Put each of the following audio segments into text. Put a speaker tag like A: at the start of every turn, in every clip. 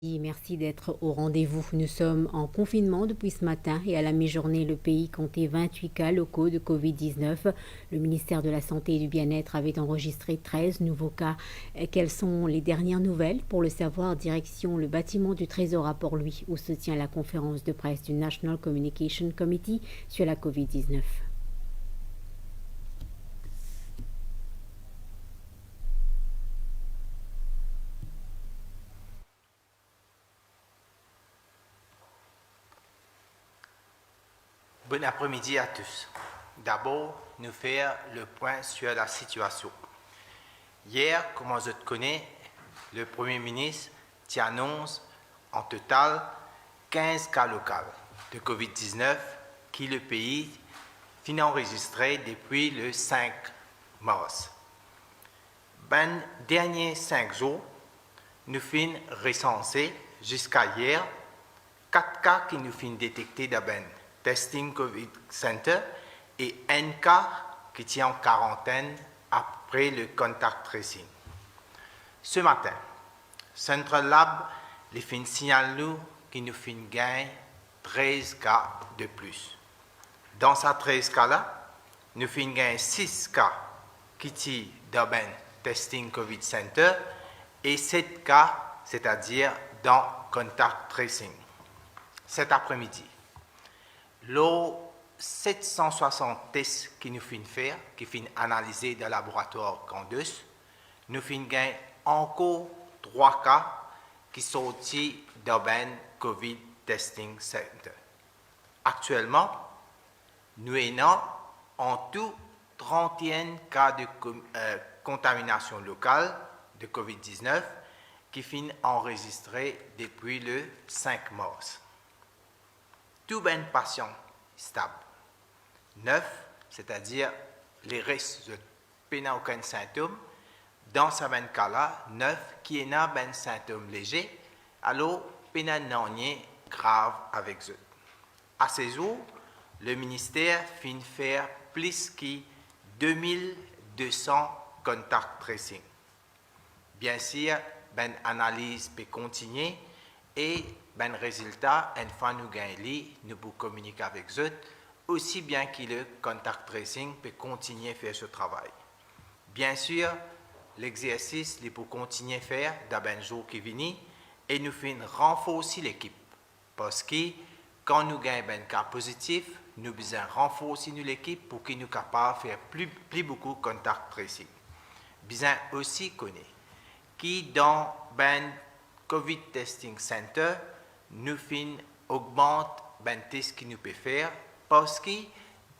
A: Merci d'être au rendez-vous. Nous sommes en confinement depuis ce matin et à la mi-journée, le pays comptait 28 cas locaux de Covid-19. Le ministère de la Santé et du Bien-être avait enregistré 13 nouveaux cas. Quelles sont les dernières nouvelles? Pour le savoir, direction le bâtiment du Trésor à Port-Louis, où se tient la conférence de presse du National Communication Committee sur la Covid-19.
B: Bon après-midi à tous. D'abord, nous faire le point sur la situation. Hier, comme vous connaissez, le Premier ministre annonce en total 15 cas locaux de COVID-19 qui le pays finit enregistré depuis le 5 mars. Ben derniers 5 jours, nous finissons recenser jusqu'à hier 4 cas qui nous finissent détectés dans ben Testing COVID Center et un cas qui tient en quarantaine après le contact tracing. Ce matin, Central Lab les fin signale nous qui nous fin gagne 13 cas de plus. Dans ces 13 cas-là, nous fin gagne 6 cas qui tiennent dans ben Testing COVID Center et 7 cas, c'est-à-dire dans contact tracing. Cet après-midi, les 760 tests qui nous finissent faire, qui finissent analyser dans le laboratoire Candos, nous finissons gagner encore 3 cas qui sont sortis dans le COVID Testing Center. Actuellement, nous avons en tout 31 cas de contamination locale de COVID-19 qui finissent enregistrés depuis le 5 mars. Tout ben patient stable. 9, c'est-à-dire les restes de n'a aucun symptôme. Dans ce ben cas-là, 9 qui n'a ben symptômes légers, alors n'a rien grave avec eux. À ces jours, le ministère finit faire plus que 2200 contact tracing. Bien sûr, ben analyse peut continuer et ben résultat, une fois nous gagnons, nous pouvons communiquer avec eux, aussi bien que le contact tracing peut continuer à faire ce travail. Bien sûr, l'exercice, il peut continuer à faire dans les jours qui viennent et nous faisons renforcer l'équipe. Parce que quand nous gagnons un cas positif, nous besoin renforcer l'équipe pour que nous soyons capables de faire plus beaucoup de contact tracing. Besoin aussi connaître qui dans ben COVID Testing Center, nous augmente ben test qui nous peut faire parce que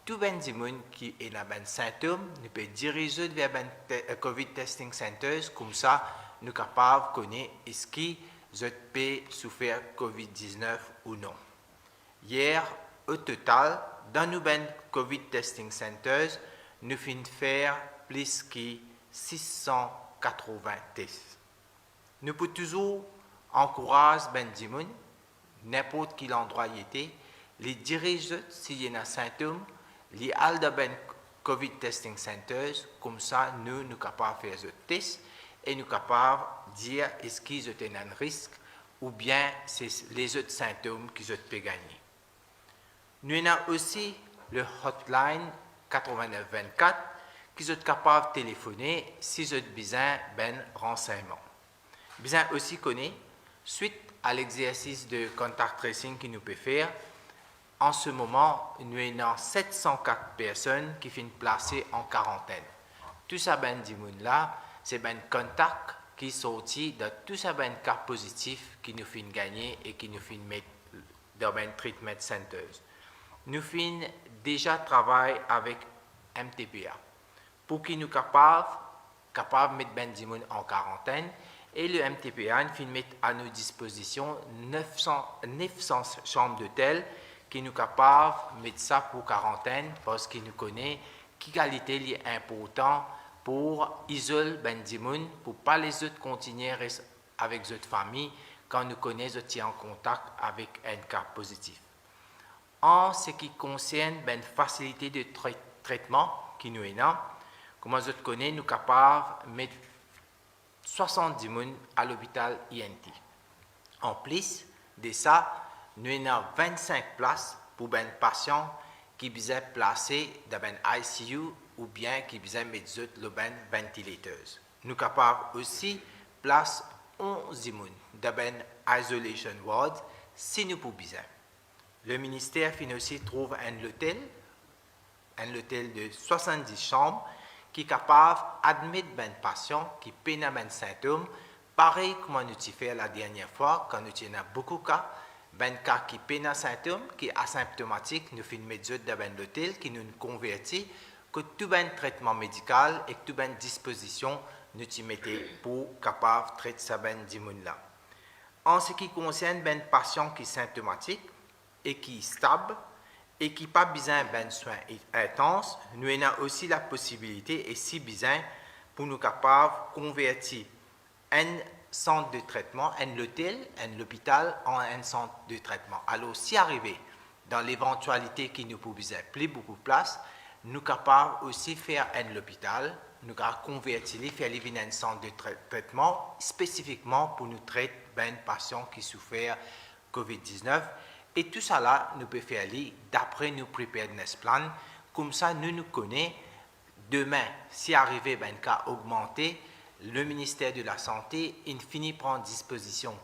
B: tout ben monde qui est dans ben symptômes, nous peut diriger vers ben COVID Testing Centers comme ça nous sommes capables de connaître est-ce que je peux souffrir COVID-19 ou non. Hier, au total, dans nos ben COVID Testing Centers, nous finissons faire plus que 680 tests. Nous pouvons toujours encourager ben monde, n'importe quel endroit y était, les diriger s'il y a un symptôme, les aller dans ben COVID Testing Centers, comme ça nous sommes capables de faire ce test et nous sommes capables de dire est-ce qu'ils ont un risque ou bien c'est les autres symptômes qu'ils peuvent gagner. Nous avons aussi le hotline 8924 qui sont capables de téléphoner si vous avez besoin de renseignements. Besoin aussi connaître, suite à l'exercice de contact tracing que nous pouvons faire, en ce moment, nous avons 704 personnes qui finissent placées en quarantaine. Tout ça, là, c'est ben contact qui sorti de tout ça, ben cas positifs qui nous finissent gagner et qui nous finissent mettre dans ben treatment centers. Nous finissons déjà travailler avec MTPA pour qu'ils nous capables de mettre ben en quarantaine. Et le MTPA finit mettre à nos dispositions 900 chambres d'hôtel qui nous capables de mettre ça pour quarantaine parce qu'il nous connaît qui qualité est important pour isoler ben pour pas les autres continuer avec les autres familles quand nous connaissons en contact avec un cas positif. En ce qui concerne ben facilité de traitement qui nous est là, comme vous connaissez, nous sommes capables de mettre 70 personnes à l'hôpital INT. En plus de ça, nous avons 25 places pour les patients qui sont placés dans un ICU ou bien qui sont mis dans un ventilateur. Nous sommes capables aussi de placer 11 immunes dans un isolation ward si nous pouvons. Le ministère aussi trouve un hôtel de 70 chambres qui est capable d'admettre des patients qui peinent des symptômes, pareil comme nous avons fait la dernière fois, quand nous avons beaucoup de cas, des cas qui peinent des symptômes, qui sont asymptomatiques, nous faisons mettre dans un hôtel qui nous convertit, que tout un traitement médical et toute une disposition nous mettons pour capable de traiter ces immunes-là. En ce qui concerne les patients qui sont symptomatiques et qui sont stables, et qui n'ont pas besoin de soins intenses, nous avons aussi la possibilité, et si besoin, pour nous capables de convertir un centre de traitement, un hôtel, un hôpital en un centre de traitement. Alors, si arrivé dans l'éventualité qui nous peut plus beaucoup de place, nous sommes capables aussi de faire un hôpital, nous avons converti, faire un centre de traitement spécifiquement pour nous traiter les patients qui souffrent COVID-19. Et tout ça là, nous pouvons faire d'après nos preparedness plans. Comme ça, nous connaissons demain, si arrivé un cas augmenté, le ministère de la Santé, il finit par prendre disposition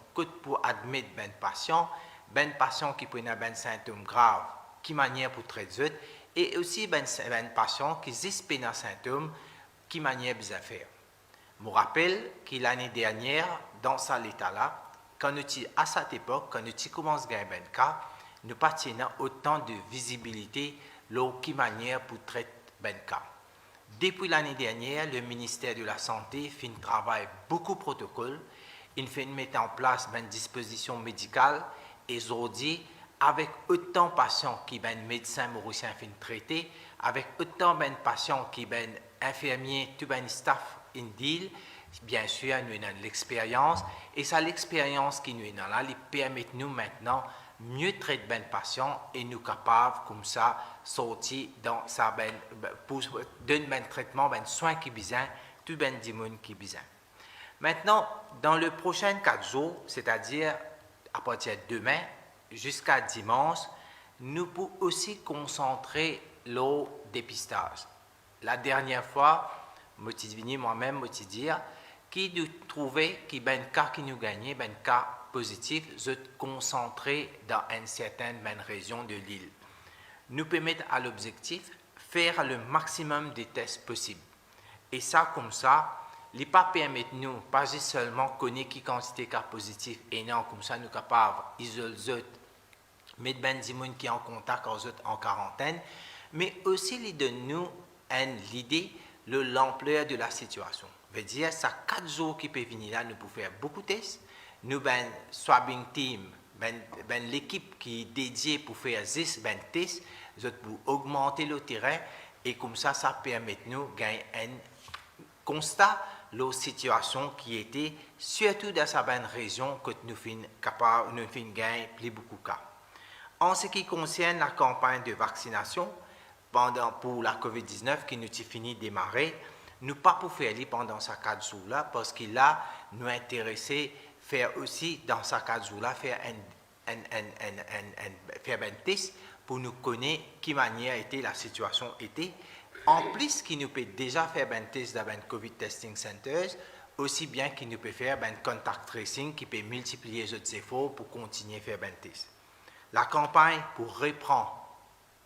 B: pour admettre ben patients qui prennent des symptômes graves, qui manière pour traiter, et aussi ben patients qui ont des symptômes, qui manière bien faire. Je me rappelle que l'année dernière, dans cet état-là, à cette époque, quand nous commençons à gagner un cas, nous n'avons pas autant de visibilité qui manière pour traiter un cas. Depuis l'année dernière, le ministère de la Santé fait un travail beaucoup de protocoles. Il fait mettre en place une disposition médicale et aujourd'hui, avec autant de patients qui sont médecins mauriciens fin traiter, avec autant de patients qui sont infirmiers, tout un staff in deal, bien sûr, nous avons l'expérience et c'est l'expérience qui nous est là, qui permet nous maintenant mieux traiter les patients et nous capables comme ça sortir dans sa pour donner un traitement, un soin qui besoin, tout ben d'immunes qui besoin. Maintenant, dans le prochain 4 jours, c'est-à-dire à partir de demain jusqu'à dimanche, nous pouvons aussi concentrer le dépistage. La dernière fois, moi-même, je dire qui nous trouvait qui ben cas qui nous gagnait, ben cas positif, se concentrer dans une certaine région de l'île. Nous permettre à l'objectif faire le maximum de tests possibles. Et ça, comme ça, les pas permettent nous pas juste seulement connaître qui quantité de cas positifs et non, comme ça, nous capables d'isoler mettre ben immunes qui sont en contact aux autres en quarantaine, mais aussi les donne nous l'idée de l'ampleur de la situation. Veut dire, ça 4 jours qui peut venir là, nous pouvons faire beaucoup de tests. Nous, swabbing team, l'équipe qui est dédiée pour faire 10 tests, pour augmenter le terrain et comme ça, ça permet nous de gagner un constat de la situation qui était, surtout dans cette région que nous sommes capables de gagner plus beaucoup de cas. En ce qui concerne la campagne de vaccination pour la COVID-19 qui nous est fini de démarrer, nous pas pour faire pendant ces 4 jours-là parce qu'il a nous intéressé faire aussi dans ces 4 jours-là faire faire un test pour nous connaître qui manière était la situation était. En plus, qui nous peut déjà faire un test dans un COVID testing centers, aussi bien qu'il nous peut faire un contact tracing qui peut multiplier les efforts pour continuer à faire un test. La campagne pour reprendre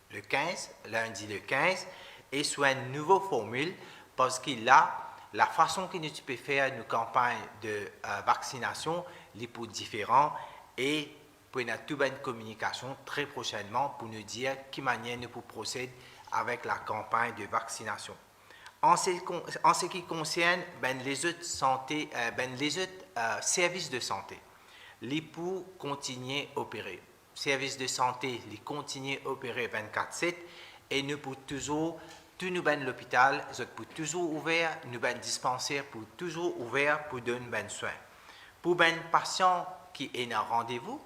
B: le 15, lundi le 15, est sur une nouvelle formule parce qu'il a la façon que nous peut faire une campagne de vaccination les pour différents et pour une toute bonne communication très prochainement pour nous dire quelle manière nous pouvons procéder avec la campagne de vaccination. En ce qui concerne les autres services de santé, les pour continuer à opérer. Services de santé, les continuer à opérer 24/7 et nous pouvons toujours tout nous l'hôpital, nous pour toujours ouvert, nous dispensaire pour toujours ouvert pour donner ben soins. Pour ben patient qui est en rendez-vous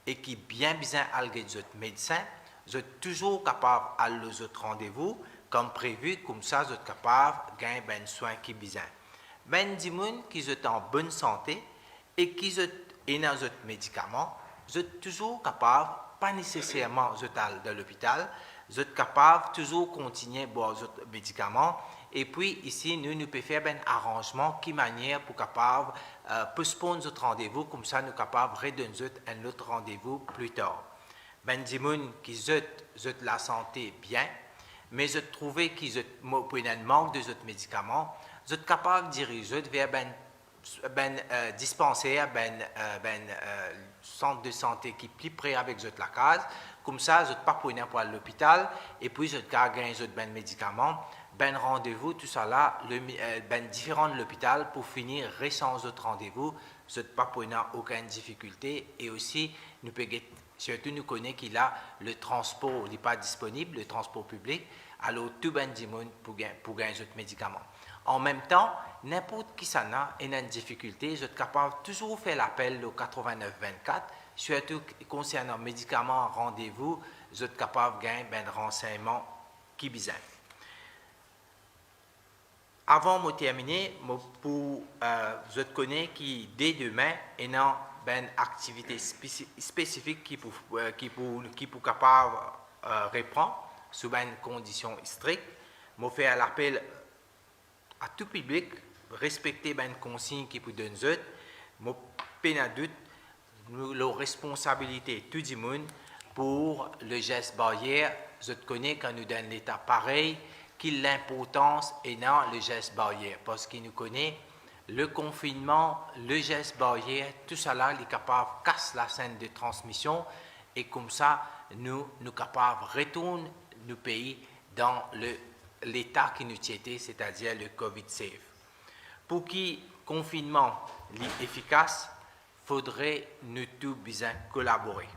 B: et qui bien besoin alguer d'autres médecins, vous êtes toujours capable d'aller aux autres rendez-vous comme prévu, comme ça vous êtes capable de gagner ben soins qui besoin. Ben des gens qui sont en bonne santé et qui sont et dans les médicaments, vous êtes toujours capable, pas nécessairement vous êtes de l'hôpital, vous êtes capable toujours continuer à boire les médicaments. Et puis ici, nous pouvons faire un arrangement qui manière pour capable postponer notre rendez-vous, comme ça nous sommes capables de redonner un autre rendez-vous plus tard. Ben des gens qui ont la santé bien, mais je trouve qu'ils ont un manque de autres médicaments, vous êtes capable de diriger vers dispensaire, centre de santé qui est plus près avec la case. Comme ça, vous n'êtes pas pour à l'hôpital et puis vous êtes gagné des médicaments. Rendez-vous, tout ça là, différent de l'hôpital pour finir sans autre rendez-vous. Vous n'êtes pas pour aucune difficulté et aussi, surtout nous connaissons qu'il a le transport n'est pas disponible, le transport public, alors tout le monde pour gagner d'autres médicaments. En même temps, n'importe qui s'en a une difficulté, vous êtes capable de toujours faire l'appel au 89-24, surtout concernant médicaments, rendez-vous, vous êtes capable de gagner des renseignements qui besoin. Avant de terminer, vous connaissez qui dès demain, il y a une activité spécifique qui pour capable reprendre sous une condition stricte. Je fais l'appel à tout public, respecter les consignes qui vous donnent. Je n'ai doute la responsabilité de tout le monde pour le geste barrière. Je connais quand nous donne l'état pareil, qu'il l'importance est dans le geste barrière, parce qu'il nous connaît le confinement, le geste barrière, tout ça là, il est capable de casser la chaîne de transmission et comme ça, nous sommes capables de retourner nos pays dans l'état qui nous était, c'est-à-dire le COVID-safe. Pour que le confinement soit efficace, il faudrait nous tous bien collaborer.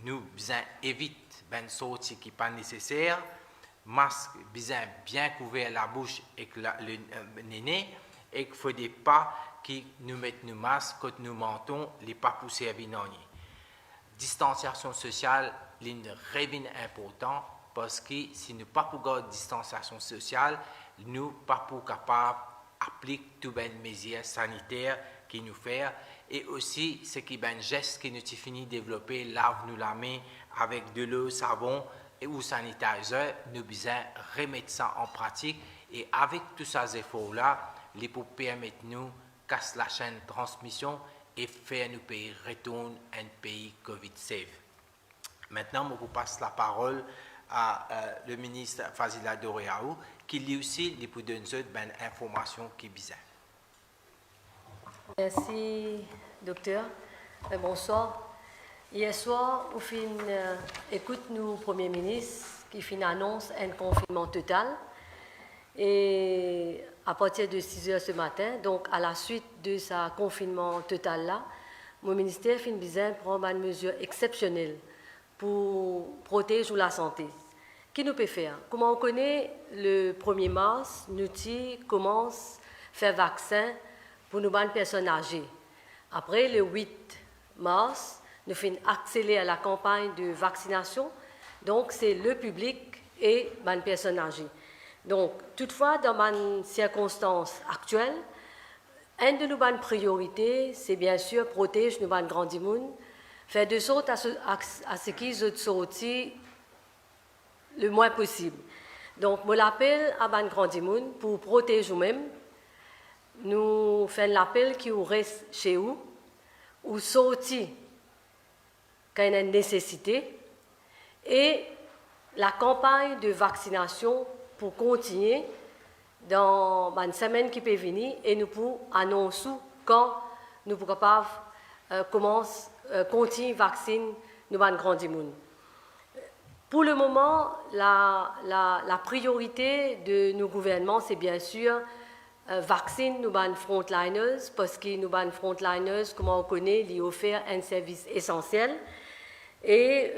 B: Nous bien éviter les sorties qui ne sont pas nécessaires, masque bien couvert la bouche et le nez, et qu'il ne faudrait pas que nous mettions nos masques quand nous mentons, les pas pousser à vinogner. Distanciation sociale, c'est un important parce que si nous ne pas pour garder distanciation sociale, nous ne sommes pas capables d'appliquer toutes les mesures sanitaires qui nous font. Et aussi, ce qui est un geste que nous avons fini de développer, lave-nous la main avec de l'eau, savon ou sanitizer, nous devons remettre ça en pratique. Et avec tous ces efforts-là, les pour permettre nous casser la chaîne de transmission et faire nos pays retourner un pays COVID-safe. Maintenant, je vous passe la parole à le ministre Fazila Doreaou, qui lui aussi lui pour donner une information qui est bizarre.
C: Merci, docteur. Bonsoir. Hier soir, au fin, écoute nous, Premier ministre, qui fin annonce un confinement total. Et à partir de 6 heures ce matin, donc à la suite de ce confinement total-là, mon ministère fin besoin prendre une mesure exceptionnelle pour protéger la santé. Qui nous peut faire? Comment on connaît, le 1er mars, nous commence à faire vaccin pour nos personnes âgées. Après, le 8 mars, nous faisons accélérer la campagne de vaccination. Donc, c'est le public et les personnes âgées. Donc, toutefois, dans les circonstances actuelles, une de nos priorités, c'est bien sûr protéger nos grands monde, faire de sorte à ce qu'ils sortent le moins possible. Donc, je l'appelle à les grands monde pour protéger nous-mêmes. Nous faisons l'appel qui reste chez vous, ou sortir quand il y a une nécessité, et la campagne de vaccination pour continuer dans une semaine qui peut venir et nous pouvons annoncer quand nous sommes capables de continuer à vacciner nos grands monde. Pour le moment, la priorité de nos gouvernements, c'est bien sûr vacciner nos frontliners, parce que nos frontliners, comme on connaît, ils offrent un service essentiel. Et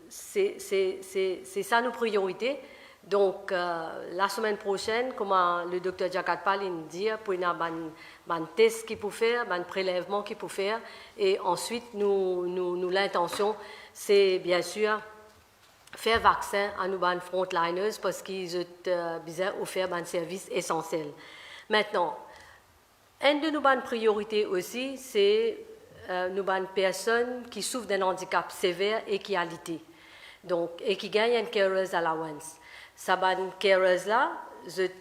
C: c'est ça nos priorités. Donc, la semaine prochaine, comme le docteur Jakatpal dit, pour un test qu'il peut faire, un prélèvement qu'il peut faire, et ensuite, l'intention, c'est bien sûr faire vaccin à nos frontliners parce qu'ils ont besoin d'offrir un service essentiel. Maintenant, une de nos priorités aussi, c'est nous avons des personnes qui souffrent d'un handicap sévère et qui alitent. Donc, et qui gagnent une carers allowance. Ces carers là, j'ai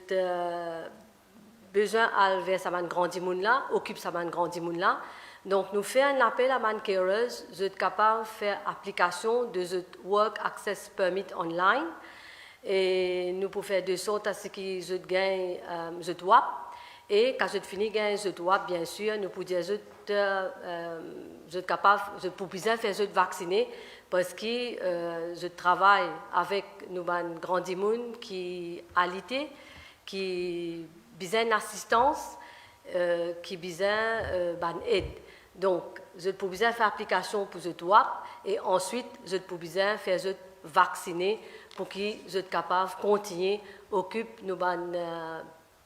C: besoin de ça grandi moun là, occupe ça grandi moun là. Donc, nous faisons un appel à man carers, j'ai capable de faire application de ce work access permit online et nous pouvons faire de sorte à ce que je gagne je dois. Et quand je finis gagne je dois, bien sûr, nous pouvons dire je capable, je peux bien faire je vacciner parce que je travaille avec nous ban grandi moun qui alitent, qui besoin d'assistance, qui besoin ban aide. Donc, je peux bien faire application pour je dois et ensuite je peux bien faire je vacciner pour que je sois capable de continuer à occuper nos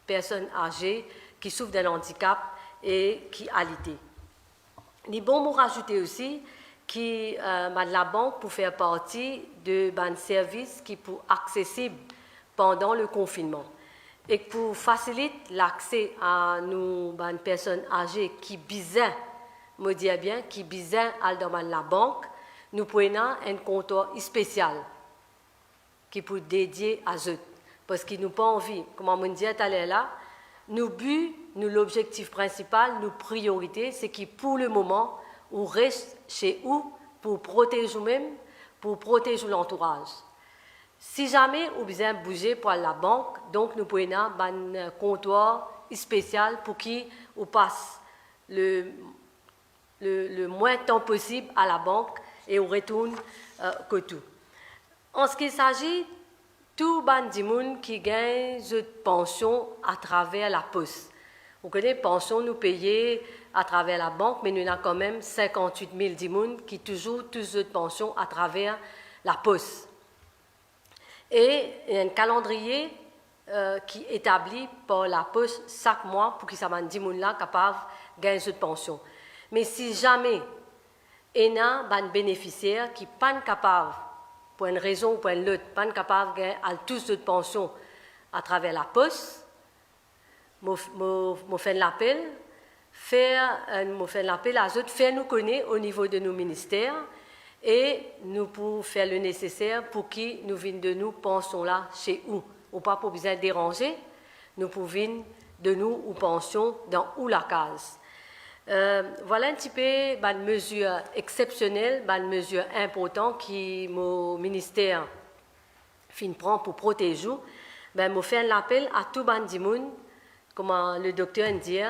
C: personnes âgées qui souffrent d'un handicap et qui alitent. Il est bon de rajouter aussi que la banque peut faire partie de services qui sont accessibles pendant le confinement et pour faciliter l'accès à nos personnes âgées qui besoin, me dire bien, qui besoin dans la banque, nous prenons un comptoir spécial qui peut dédié à eux. Parce qu'ils n'ont pas envie, comme on dit tout à l'heure là, nos buts, l'objectif principal, nos priorités, c'est que pour le moment, on reste chez eux pour protéger nous-mêmes, pour protéger l'entourage. Si jamais on a besoin de bouger pour la banque, donc nous prenons un comptoir spécial pour qu'on passe le moins de temps possible à la banque et on retourne que tout. En ce qui s'agit, tout le monde qui gagne une pension à travers la poste. Vous connaissez, pension nous payons à travers la banque, mais nous avons quand même 58 000 personnes qui toujours une pension à travers la poste. Et il y a un calendrier qui est établi par la poste chaque mois pour que ça mette 10 personnes là capables de gagner cette pension. Mais si jamais il y a un bénéficiaire qui n'est pas capable, pour une raison ou pour une autre, pas capable de gagner tous cette pension à travers la poste, je fais l'appel, à eux, faire nous connaître au niveau de nos ministères et nous pouvons faire le nécessaire pour qu'ils nous viennent de nous pension là chez eux. Ou pas pour besoin de déranger, nous pouvons de nous ou pension dans où la case. Voilà un petit peu une mesure exceptionnelle, une mesure importante que mon ministère prend pour protéger. Je fais l'appel à tout le monde, comme le docteur dit,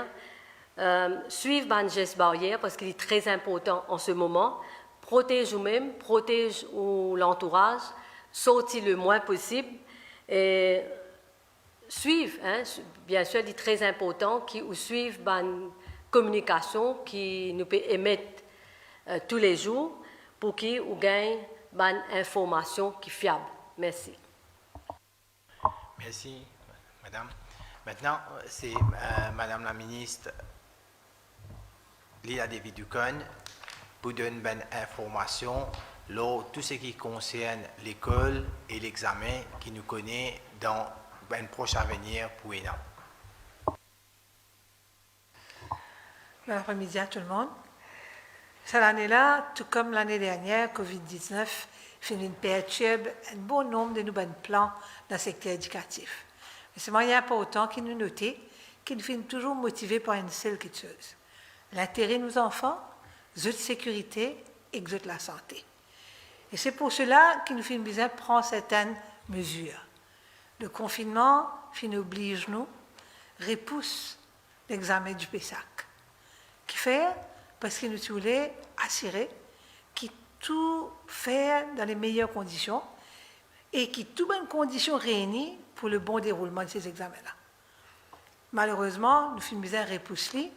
C: suivre les gestes barrières parce qu'il est très important en ce moment. Protège vous-même, protège l'entourage, sortir le moins possible et suivre, bien sûr, il est très important qu'ils suivent une communication qui nous peut émettre tous les jours pour qu'ils gagnent une information qui est fiable. Merci.
B: Merci, madame. Maintenant, c'est madame la ministre Lila David-Ducon pour donner une bonne information sur tout ce qui concerne l'école et l'examen qui nous connaît dans un proche avenir pour ENA.
D: Bon après-midi à tout le monde. Cette année-là, tout comme l'année dernière, COVID-19 finit perturbe un bon nombre de nos bons plans dans le secteur éducatif. Mais c'est moyen important qu'il nous note qu'ils finissent toujours motivés par une seule chose, l'intérêt de nos enfants, de sécurité et de la santé. Et c'est pour cela qu'il nous finit besoin de prendre certaines mesures. Le confinement finit oblige nous, repousse l'examen du PESAC. Qui fait parce que nous voulons assurer que tout fait dans les meilleures conditions et que toutes les conditions réunies pour le bon déroulement de ces examens-là. Malheureusement, nous finissons besoin de repousser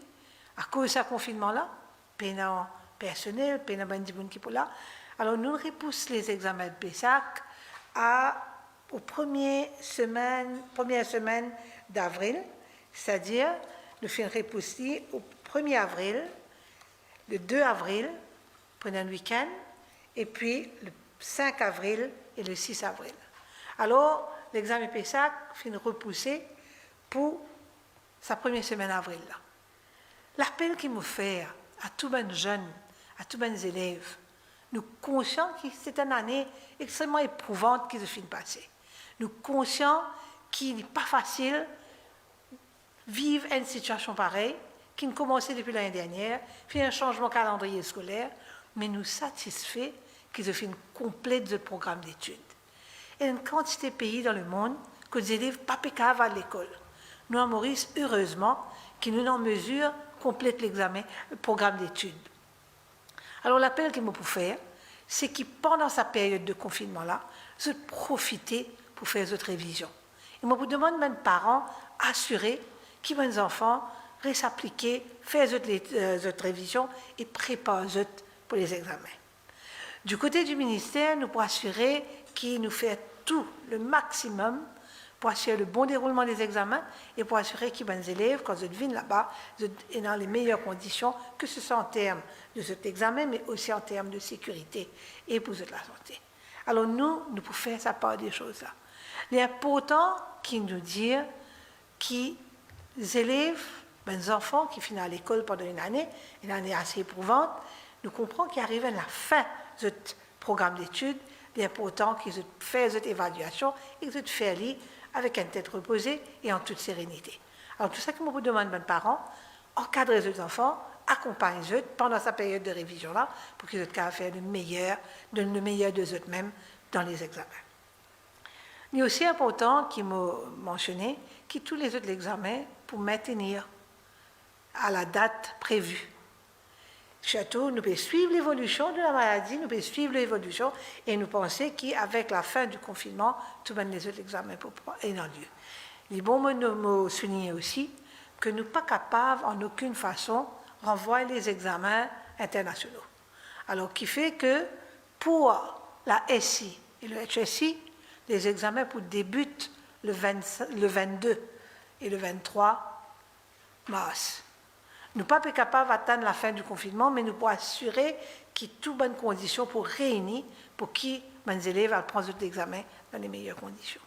D: à cause de ce confinement-là, pénal personnel, pénal bandit qui pour là. Alors nous repoussons les examens de PESAC aux première semaine d'avril, c'est-à-dire nous finissons repousser au 1er avril, le 2 avril, pendant le week-end, et puis le 5 avril et le 6 avril. Alors, l'examen PESAC finit repoussé pour sa première semaine d'avril. L'appel qu'il me fait à tous les jeunes, à tous les élèves, nous conscients que c'est une année extrêmement éprouvante qui se finit de passer. Nous conscients qu'il n'est pas facile de vivre une situation pareille, qui a commencé depuis l'année dernière, fait un changement calendrier scolaire, mais nous satisfait qu'ils se finissent complet de programme d'études. Il y a une quantité de pays dans le monde que les élèves ne peuvent pas aller à l'école. Nous, à Maurice, heureusement, qui nous en mesure complète l'examen, le programme d'études. Alors l'appel qu'il m'a pour faire, c'est que pendant sa période de confinement-là, je profiter pour faire cette révision. Et moi, vous demande mes parents assurer que mes enfants restent appliqués, faire cette révision et préparer pour les examens. Du côté du ministère, nous pour assurer qu'il nous fait tout, le maximum, pour assurer le bon déroulement des examens et pour assurer que les élèves, quand ils viennent là-bas, sont dans les meilleures conditions, que ce soit en termes de cet examen, mais aussi en termes de sécurité et pour la santé. Alors nous pouvons faire sa part des choses là. Il est important qu'ils nous disent que les élèves, les enfants qui finissent à l'école pendant une année assez éprouvante, nous comprenons qu'ils arrivent à la fin de ce programme d'études, il est important qu'ils fassent cette évaluation et qu'ils fassent lire avec une tête reposée et en toute sérénité. Alors tout ça que je vous demande, mes parents, encadrez les enfants, accompagnez-les pendant sa période de révision-là pour qu'ils puissent faire le meilleur de eux-mêmes dans les examens. Il est aussi important qu'il m'a mentionné que tous les autres examens pour maintenir à la date prévue. Surtout, nous pouvons suivre l'évolution de la maladie, nous pouvons suivre l'évolution et nous pensons qu'avec la fin du confinement, tous les autres examens aient lieu. Il est bon de me souligner aussi que nous ne sommes pas capables en aucune façon de renvoyer les examens internationaux. Alors, qui fait que pour la SI et le HSI, les examens débutent le 22 et le 23 mars. Nous ne sommes pas capables d'atteindre la fin du confinement, mais nous pouvons assurer qu'il y a toutes bonnes conditions pour réunir, pour que les élèves apprennent l'examen dans les meilleures conditions.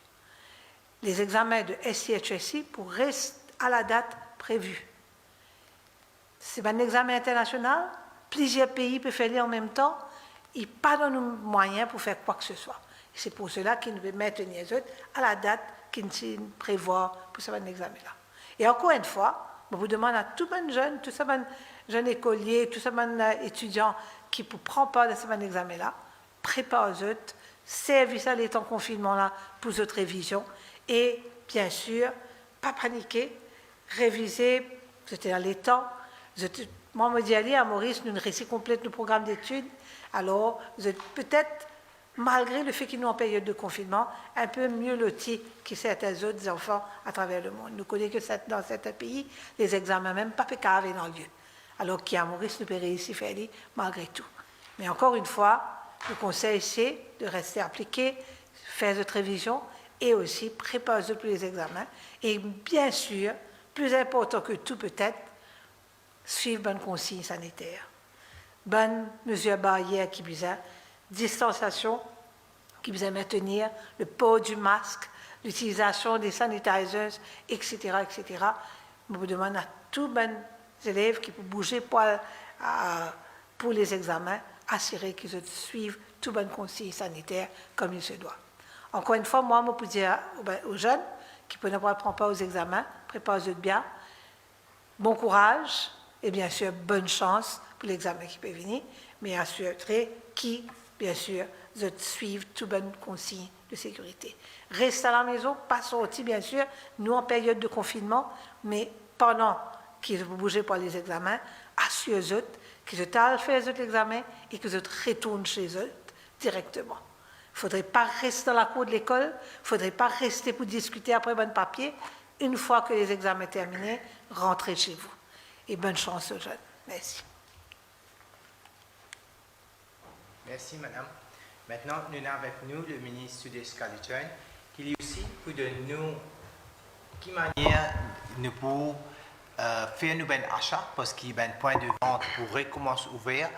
D: Les examens de SI-HSI pour rester à la date prévue. C'est un examen international, plusieurs pays peuvent faire en même temps, et pas dans nos moyens pour faire quoi que ce soit. C'est pour cela qu'ils nous maintenir à la date qu'ils prévoient pour ce examen-là. Et encore une fois, je vous demande à tous les jeunes, tous ces jeunes écoliers, tous ces étudiants qui ne prennent pas de ce examen-là, préparez-vous, servez à l'état confinement-là pour votre révision et bien sûr, pas paniquer, réviser, c'était dans les temps. Moi, je me dis à Maurice, nous réussissons complète le programme d'études, alors vous êtes peut-être, malgré le fait qu'ils sont en période de confinement, un peu mieux lotis que certains autres enfants à travers le monde. Nous connaissons que dans certains pays, les examens même pas pécables dans le lieu. Alors qu'à Maurice, nous pouvons réussir à faire malgré tout. Mais encore une fois, le conseil, c'est de rester appliqué, faire cette révision et aussi préparer pour les examens. Et bien sûr, plus important que tout peut-être, suivre bonne consigne sanitaire. Bonne mesure barrière qui besoin, distanciation qui besoin maintenir, le port du masque, l'utilisation des sanitizers, etc., etc. Je vous demande à tous les élèves qui peuvent bouger pour les examens, assurer qu'ils suivent toutes bonnes consignes sanitaires comme il se doit. Encore une fois, moi, je peux dire aux jeunes qui ne prennent pas aux examens, préparez-vous bien, bon courage et bien sûr, bonne chance pour l'examen qui peut venir, mais assurez qu'ils, bien sûr, suivent toutes bonnes consignes de sécurité. Restez à la maison, pas sortir, bien sûr, nous en période de confinement, mais pendant qu'ils vont bouger pour les examens, assurez-vous qu'ils aillent faire l'examen et qu'ils retournent chez eux directement. Il ne faudrait pas rester dans la cour de l'école, il ne faudrait pas rester pour discuter après bon papier. Une fois que les examens sont terminés, rentrez chez vous. Et bonne chance aux jeunes. Merci.
B: Merci, madame. Maintenant, nous avons avec nous le ministre Sudhir Kalichand, qui lui aussi peut de nous, qui manière nous pouvons faire nos achats, parce qu'il y a un point de vente pour recommencer ouvert,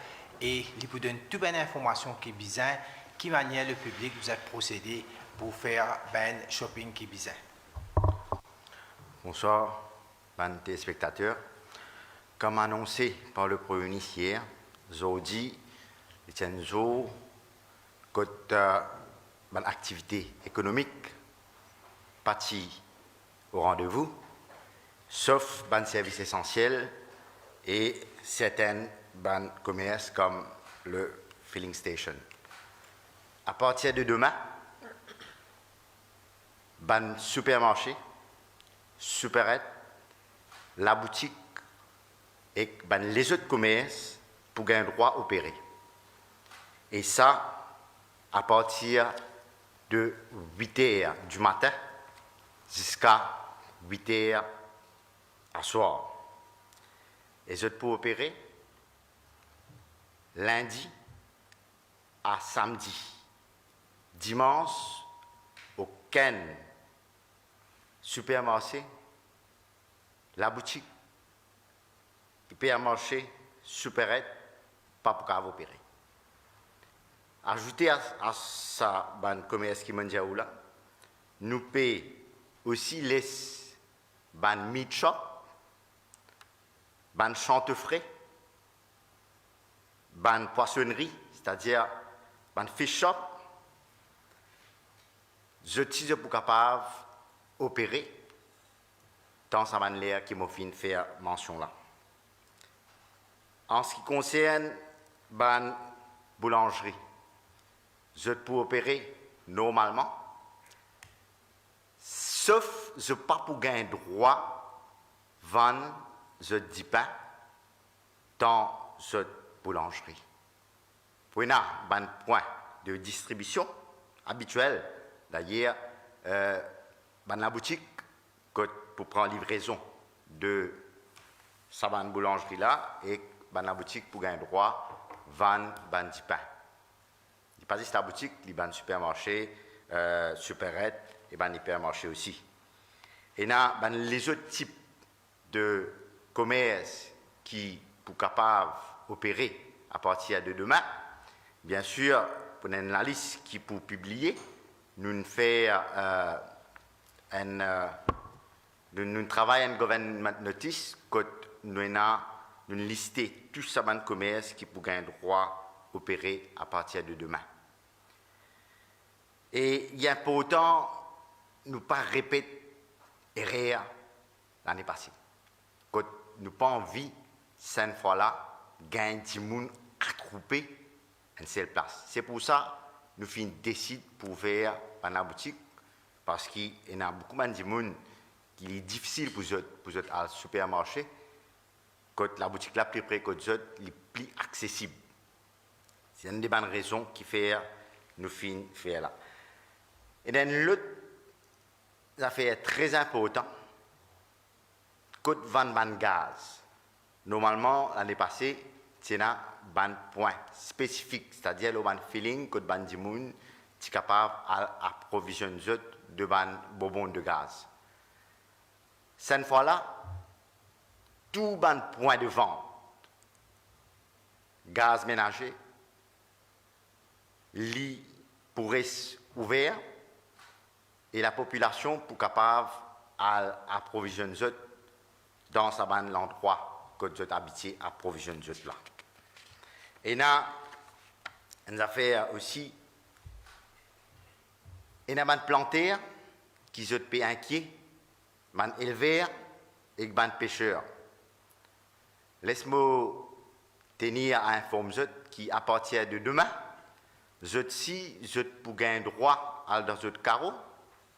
B: et il peut donner toute bonne information qui est besoin, qui manière le public vous a procédé pour faire ben shopping qui est besoin.
E: Bonsoir, téléspectateurs. comme annoncé par le Premier ministre hier, aujourd'hui, Licenzo, côté activité économique, partie au rendez-vous, sauf ban services essentiels et certains ban commerces comme le filling station. À partir de demain, ban supermarché, supérette, la boutique et ban les autres commerces pour gagner droit opérer. Et ça, à partir de 8 h du matin jusqu'à 8 h à soir. Les autres pour opérer lundi à samedi. Dimanche, aucun supermarché, la boutique, hypermarché, supérette, pas pour opérer. Ajouter à ça, ban commerce qui m'a dit là, nous payons aussi les ban meat shop, ban chantefrais, ban poissonnerie, c'est-à-dire ban fish shop, je suis pour capable opérer dans sa manière qui m'a fait faire mention là. En ce qui concerne ban boulangerie, je peux opérer normalement, sauf je n'ai pas pour gagner droit vendre je dis pain dans cette boulangerie. Pour un point de distribution habituel, d'ailleurs, dans la boutique, pour prendre livraison de sa boulangerie là, et dans la boutique pour gagner droit vendre du pain. Il passe à la boutique, il y a un supermarché, supérette et un hypermarché aussi. Et dans les autres types de commerce qui sont capables d'opérer à partir de demain, bien sûr, pour une liste qui peut publier, nous faisons nous travaillons en government notice que nous listons tous ces commerces qui peuvent gagner droit d'opérer à partir de demain. Et il est important de ne pas répéter erreur l'année passée. Que nous n'avons pas envie, cette fois-là, de gagner du monde attroupé à une seule place. C'est pour ça que nous décidons pour faire la boutique, parce qu'il y a beaucoup de monde qui est difficile pour eux à le supermarché, que la boutique la plus près que eux est plus accessible. C'est une des bonnes raisons qui fait nous faire là. Et dans l'autre affaire très importante, que vendre du gaz. Normalement, l'année passée, c'est un point spécifique, c'est-à-dire le feeling que le du monde est capable d'approvisionner de bonbons de gaz. Cette fois-là, tout point de vente, gaz ménager, lit pourrait être ouvert et la population pour capable d'approvisionner dans l'endroit que vous habitez approvisionner là. Et là, on a fait aussi une plantaire qui sont inquiets, des éleveurs et des pêcheurs. Laisse-moi tenir à informer qui, à partir de demain, je pour gagner droit à dans notre carreau,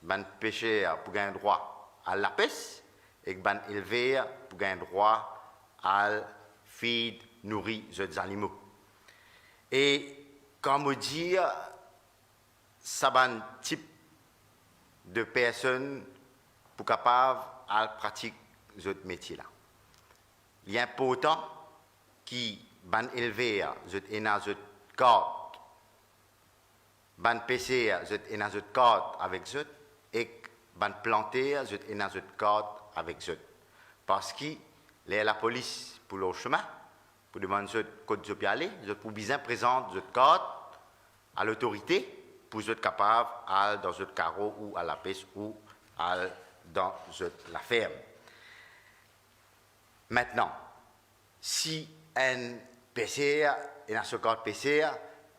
E: des pêcheurs pour gagner droit à la pêche, et des éleveurs pour gagner droit à feed, nourrir les animaux. Et comme dire, ça va un type de personnes pour capable à pratiquer ce métier-là. Il est important qui ban éleveur, et dans ce cadre, ban pêcheur, et dans ce cadre avec eux, et ban planteur, et dans ce cadre avec eux. Parce que la police pour leur chemin, pour demander ce code de y aller, pour bien présenter ce cadre à l'autorité, pour être capable d'aller dans ce carreau ou à la pêche ou dans la ferme. Maintenant, si un PCR, et un second PCR,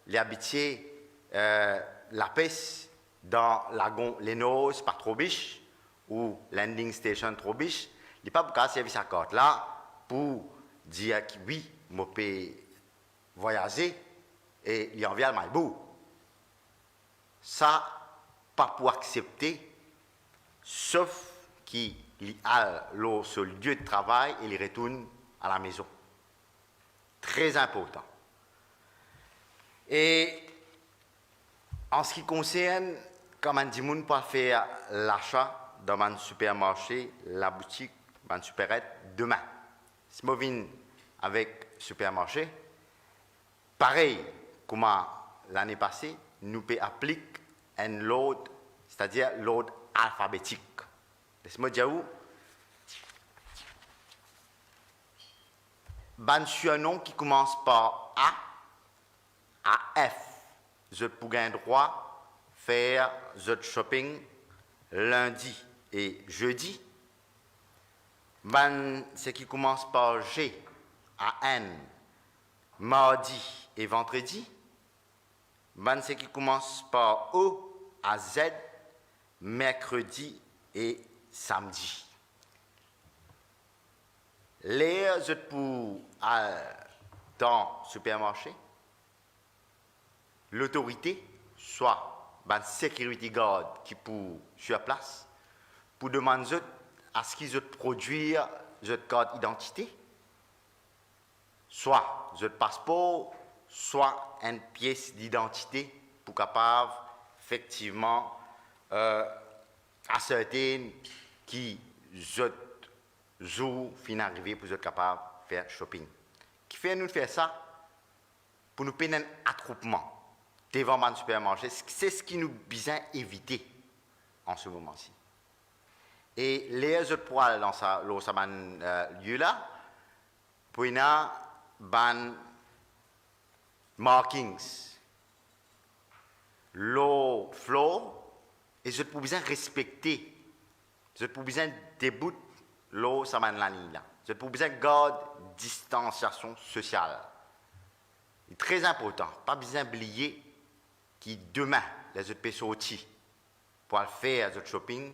E: les habitués la peste dans lagon Lenos par Trobiche ou landing station Trobiche, il n'est pas pour servir sa carte là pour dire que oui, je peux voyager et il envie à Maïbou. Ça, pas pour accepter, sauf qu'il a sur le lieu de travail et il retourne à la maison. Très important. Et en ce qui concerne, comme on dit, on peut faire l'achat dans un supermarché, la boutique, un supérette demain. Si je viens avec supermarché, pareil comme l'année passée, nous pouvons appliquer un load, c'est-à-dire load alphabétique. Laisse-moi dire où. Un nom qui commence par A à F. Je peux un droit faire the shopping lundi et jeudi. Ce qui commence par G à N mardi et vendredi. Ce qui commence par O à Z mercredi et samedi. Les je peux dans le supermarché, l'autorité, soit le security guard qui peut sur place, pour demander à ce qu'ils produisent votre carte d'identité, soit votre passeport, soit une pièce d'identité pour capable effectivement ascerter qui votre jour fin arrivé pour être capable de faire shopping. Qui fait nous faire ça pour nous payer un attroupement devant le supermarché, c'est ce qui nous besoin éviter en ce moment-ci. Et les autres poils dans ce lieu-là, pour y ban markings, low floor, et je peux besoin respecter, je peux besoin débout l'eau ça mène la ligne là. Je peux besoin garder distanciation sociale. C'est très important, pas besoin d'oublier que demain les autres personnes sortir pour faire le shopping.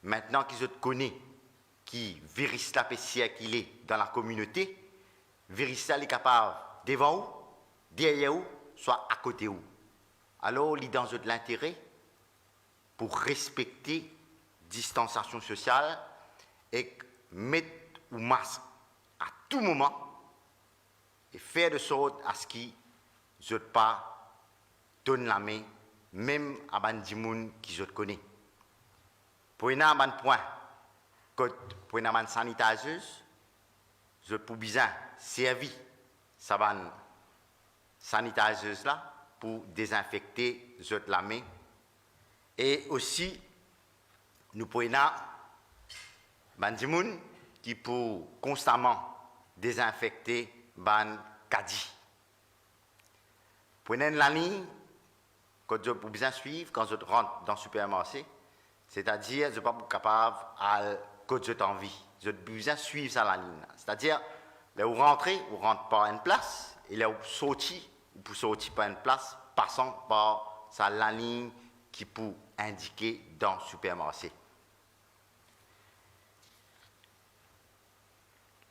E: Maintenant qu'ils te connaissent, qui virus la PCR qu'il est dans la communauté, virus est capable devant vous, derrière vous, soit à côté vous. Alors, il est dans l'intérêt pour respecter distanciation sociale et mettre un masque à tout moment et faire de sorte à ce qu'ils ne pas donnent la main, même à des gens qui se connaissent. Pour un point, pour une sanitaseuse, je peux bien servir cette sanitaseuse là pour désinfecter la main. Et aussi, nous prenons des gens qui peuvent constamment désinfecter les caddies. Prenez la ligne que je peux bien suivre quand je rentre dans le supermarché. C'est-à-dire, je ne suis pas capable que je t'envie. Je dois bien suivre ça la ligne. C'est-à-dire, là où vous rentrez par une place, et là où vous sortez par une place, passant par la ligne qui peut indiquer dans le supermarché.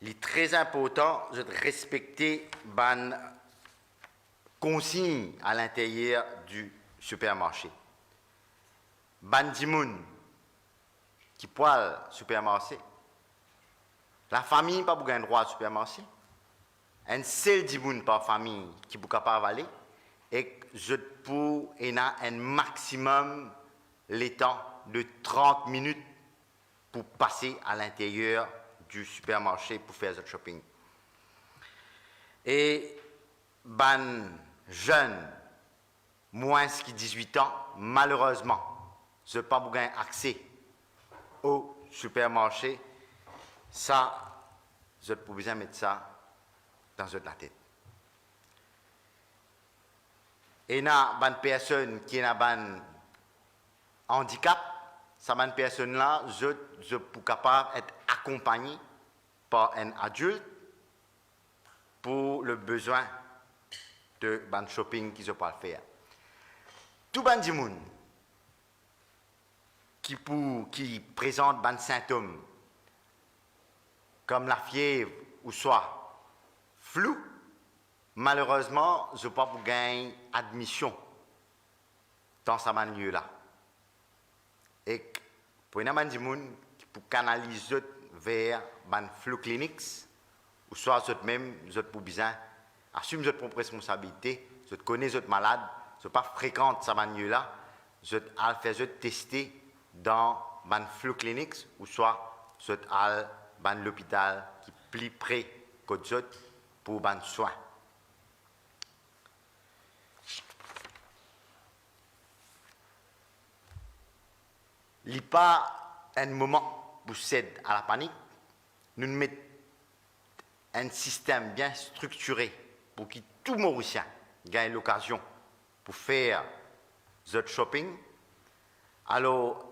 E: Il est très important de respecter les consignes à l'intérieur du supermarché. Bandimoun qui poil supermarché, la famille n'a pas de droit au supermarché, un seul dimoun par famille qui est capable d'aller, et je peux un maximum le temps de 30 minutes pour passer à l'intérieur du supermarché pour faire le shopping. Et ban jeunes, moins de 18 ans, malheureusement, je n'ai pas accès au supermarché. Ça, je peux bien mettre ça dans la tête. Et il y a des personnes qui ont un handicap. Ces personnes-là, je peux capable d'être accompagné par un adulte pour le besoin de ban shopping qui se peut faire. Tout ban du monde qui présente ban symptômes comme la fièvre ou soit flou, malheureusement, je ne peux pas gagner admission dans ce lieu-là. Et pour une man du monde pour canaliser vers ban flou clinics ou soit même pour besoin assume votre propre responsabilité, je connais votre malade, je pas fréquente ce lieu-là, je faire tester dans ban flou clinics ou soit je ban l'hôpital qui plus près que d'autres pour ban soins. Il n'y a pas un moment pour céder à la panique. Nous mettons un système bien structuré pour que tout Mauricien gagne l'occasion pour faire ce shopping. Alors,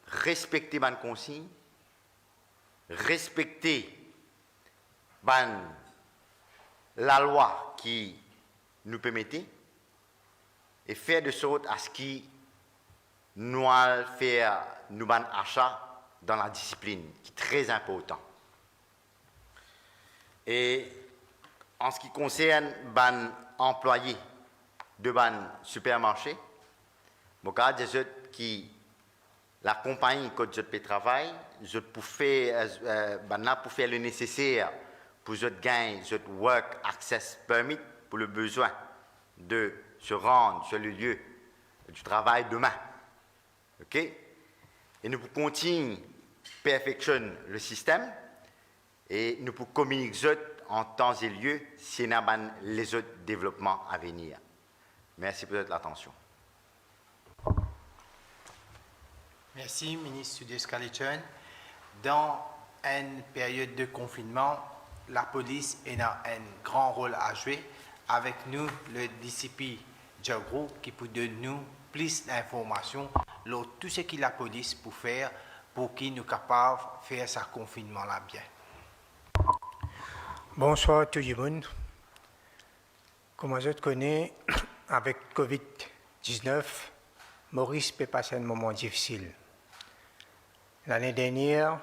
E: respectez les consignes, respectez la loi qui nous permettait et faire de sorte à ce que nous allons faire nos achats dans la discipline, qui est très important. Et en ce qui concerne les employés de supermarché, je dis que la compagnie que je peux travailler, je peux faire le nécessaire pour gagner ce work access permit pour le besoin de se rendre sur le lieu du travail demain. OK? Et nous pouvons continuer à perfectionner le système et nous pouvons communiquer en temps et lieu si nous avons les autres développements à venir. Merci pour votre attention.
B: Merci, ministre Sudescalichon. Dans une période de confinement, la police a un grand rôle à jouer. Avec nous, le DCP Djagrou, qui peut donner nous plus d'informations sur tout ce que la police peut faire pour qu'il nous capable de faire ce confinement-là bien.
F: Bonsoir tout le monde. Comme je te connais, avec COVID-19, Maurice peut passer un moment difficile. L'année dernière,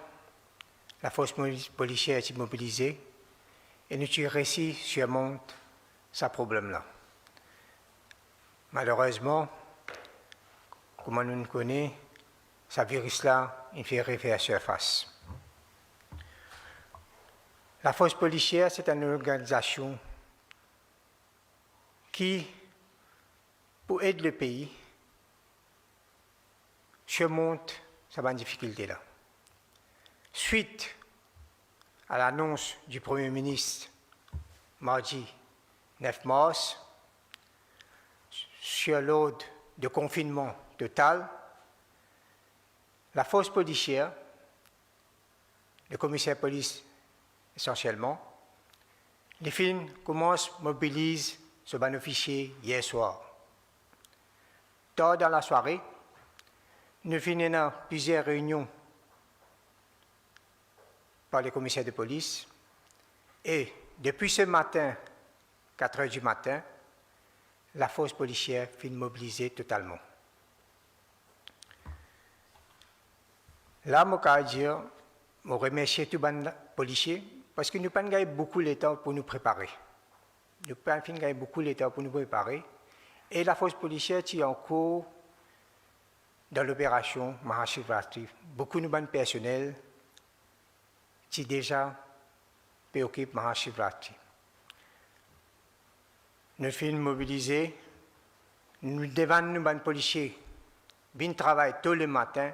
F: la force policière est mobilisée et nous avons réussi à surmonter ce problème-là. Malheureusement, comme nous le connaissons, ce virus-là, il fait refaire surface. La force policière, c'est une organisation qui, pour aider le pays, surmonte cette difficulté-là. Suite à l'annonce du Premier ministre mardi 9 mars sur l'ordre de confinement total, la force policière, le commissaire de police essentiellement, les films commencent à mobiliser ce ban officier hier soir. Tard dans la soirée, nous finissons plusieurs réunions par les commissaires de police et depuis ce matin, 4 heures du matin, la force policière finit mobilisée totalement. Là, je remercie tous les policiers parce que nous n'avons pas beaucoup de temps pour nous préparer. Nous n'avons pas beaucoup de temps pour nous préparer. Et la force policière est en cours dans l'opération Mahashivratri. Beaucoup de nos personnels sont déjà préoccupés de Mahashivratri. Nous sommes mobilisés, nous devons nos policiers bien travailler tôt le matin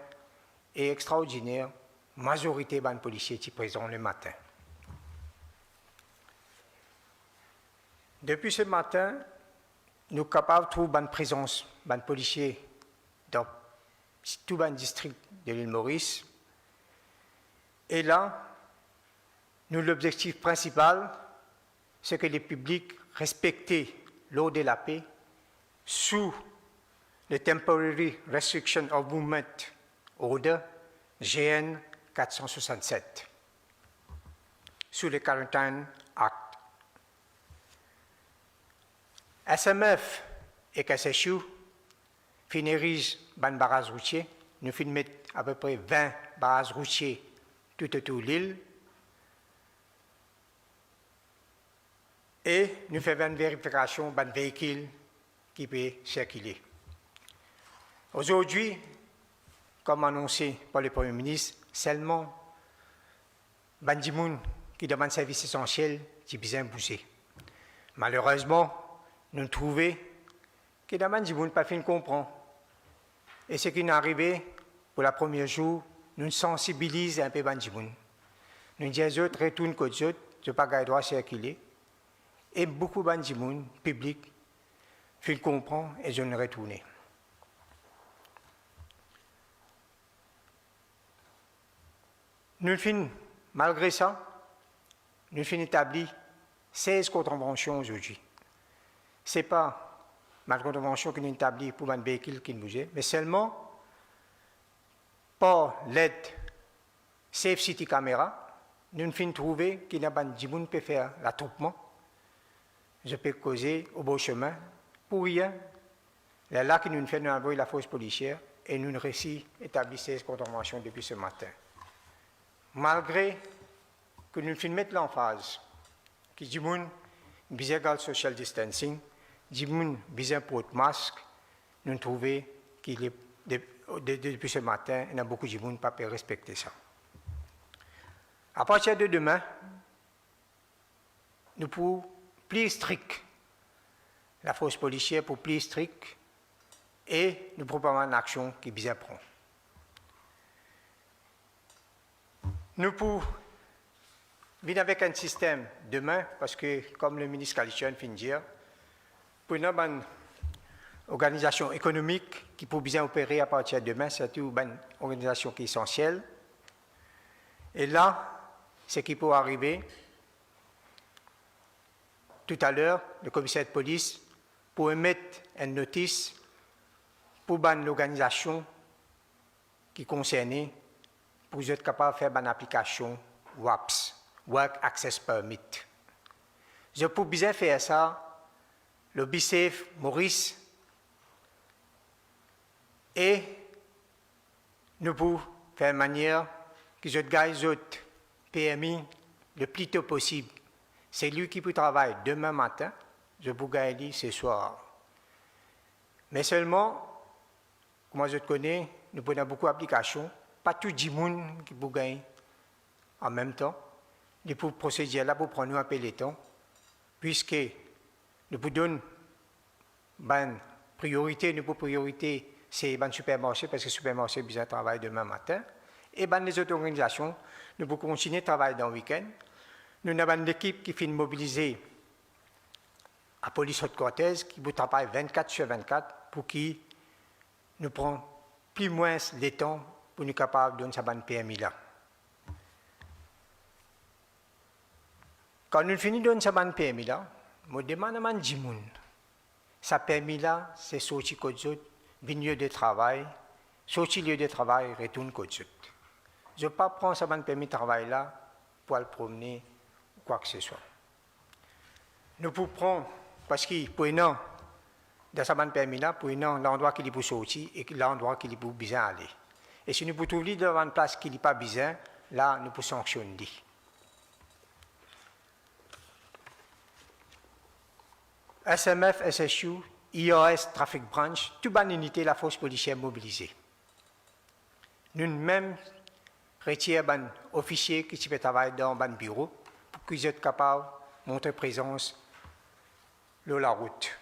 F: et extraordinaire, la majorité des policiers sont présents le matin. Depuis ce matin, nous sommes capables de trouver une présence de policiers dans tout le district de l'île Maurice. Et là, l'objectif principal, c'est que les publics respectent l'ordre de la paix sous le Temporary Restriction of Movement Order GN 467, sous le Quarantine Act. SMF et KSHU finissent ban barrage routier. Nous finissons à peu près 20 barrages routiers tout autour de l'île. Et nous faisons une vérification ban véhicule qui peut circuler. Aujourd'hui, comme annoncé par le Premier ministre, seulement Bandimoun qui demande services essentiels qui besoin bouger. Malheureusement, nous trouvons que les Bandimoun n'ont pas fait comprendre. Et ce qui est arrivé pour le premier jour, nous sensibilisons un peu Bandimoun. Nous disons aux autres, retournent côté autres, je n'ai pas le droit à circuler. Et beaucoup de Bandimoun, public, font comprendre et je ne retourne. Nous finissons, malgré ça, nous finissons établi 16 contraventions aujourd'hui. Ce n'est pas ma contravention que nous établis pour un véhicule qui nous bouge, mais seulement par l'aide Safe City Camera, nous finissons trouver qu'il y a des gens qui peuvent faire l'attroupement. Je peux causer au beau chemin pour rien. Là que nous faisons envoyer la force policière et nous réussissons à établir 16 contraventions depuis ce matin. Malgré que nous mettons l'emphase que les gens besoin de social distancing, les gens besoin de masque, nous trouvons qu'il depuis ce matin, il y a beaucoup de gens qui ne peuvent pas respecter ça. À partir de demain, nous pouvons plus strict, la force policière pour plus strict, et nous proposons une action qui est bien prendre. Nous pouvons venir avec un système demain, parce que, comme le ministre Kalichon vient de dire, pour une organisation économique qui peut bien opérer à partir de demain, c'est une organisation qui est essentielle. Et là, ce qui peut arriver, tout à l'heure, le commissaire de police pour émettre une notice pour l'organisation qui est concernée pour être capable de faire une application WAPS, Work Access Permit. Je peux bien faire ça, le BICEF, Maurice, et nous pouvons faire de manière que je gagne les autres PMI le plus tôt possible. C'est lui qui peut travailler demain matin, je peux gagner ce soir. Mais seulement, comme je te connais, nous prenons beaucoup d'applications. Pas tout le monde qui peut gagner en même temps. Nous pouvons procéder là pour prendre un peu de temps, puisque nous pouvons donner une priorité, c'est le supermarché, parce que le supermarché a besoin de travailler demain matin. Et les autres organisations, nous pouvons continuer à travailler dans le week-end. Nous avons une équipe qui finit mobilisée à la police Haute-Cortez, qui peut travailler 24/24 pour qui nous prend plus ou moins le temps pour nous capables de donner sa bonne PMI là. Quand nous finissons de donner sa bonne PMI là, nous demandons à Jimoun. Sa PMI là, c'est sorti côté autres, lieu de travail, sorti lieu de travail, retourne côté autres. Je ne vais pas prendre sa bonne PMI de travail là pour le promener ou quoi que ce soit. Nous pouvons prendre, parce que pour un an, dans sa bonne PMI là, pour un an, l'endroit qu'il peut sortir et l'endroit qu'il peut bien aller. Et si nous pouvons trouver devant une place qui n'est pas bien, là, nous pouvons sanctionner. SMF, SSU, IOS, Traffic Branch, toute bonne unité, la force policière mobilisée. Nous même retirons un officier qui peut travailler dans un bureau pour qu'ils soient capables de montrer présence sur la route.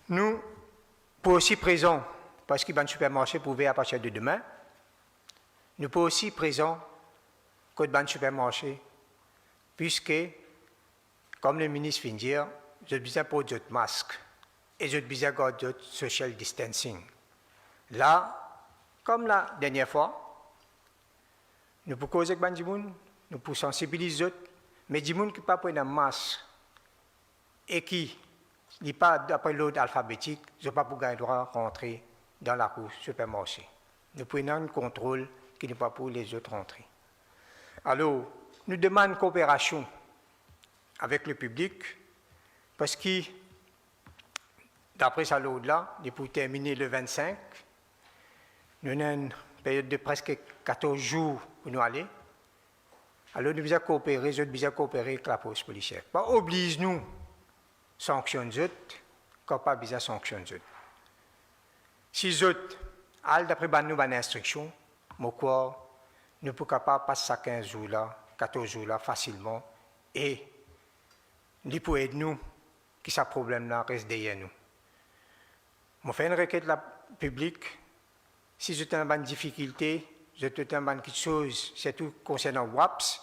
F: Nous, pour aussi présents, parce qu'il y a un supermarché pour ouvrir à partir de demain, nous pour aussi présents que dans le supermarché, puisque, comme le ministre vient de dire, j'ai besoin pour d'autres masques et j'ai besoin d'autres social distancing. Là, comme la dernière fois, nous pouvons causer avec les gens, nous pouvons sensibiliser les autres, mais les gens qui ne prennent pas un masque et qui n'est pas d'après l'ordre alphabétique, je n'ai pas pour le droit de rentrer dans la cour supermarché. Nous prenons un contrôle qui n'est pas pour les autres rentrer. Alors, nous demandons coopération avec le public parce que, d'après ça, là, pour terminer le 25, nous avons une période de presque 14 jours pour nous aller. Alors, nous devons coopérer, avec la police policière. Pas oblige-nous sanctionner, quand pas besoin de sanctionner. Si les autres, d'après nous, une instruction, nous ne pouvons pas passer ça 15 jours là, 14 jours là facilement et nous pouvons aider nous que ce problème là reste derrière nous. Je fais une requête la publique. Si vous avez une difficulté, vous avez quelque chose, c'est tout concernant WAPS,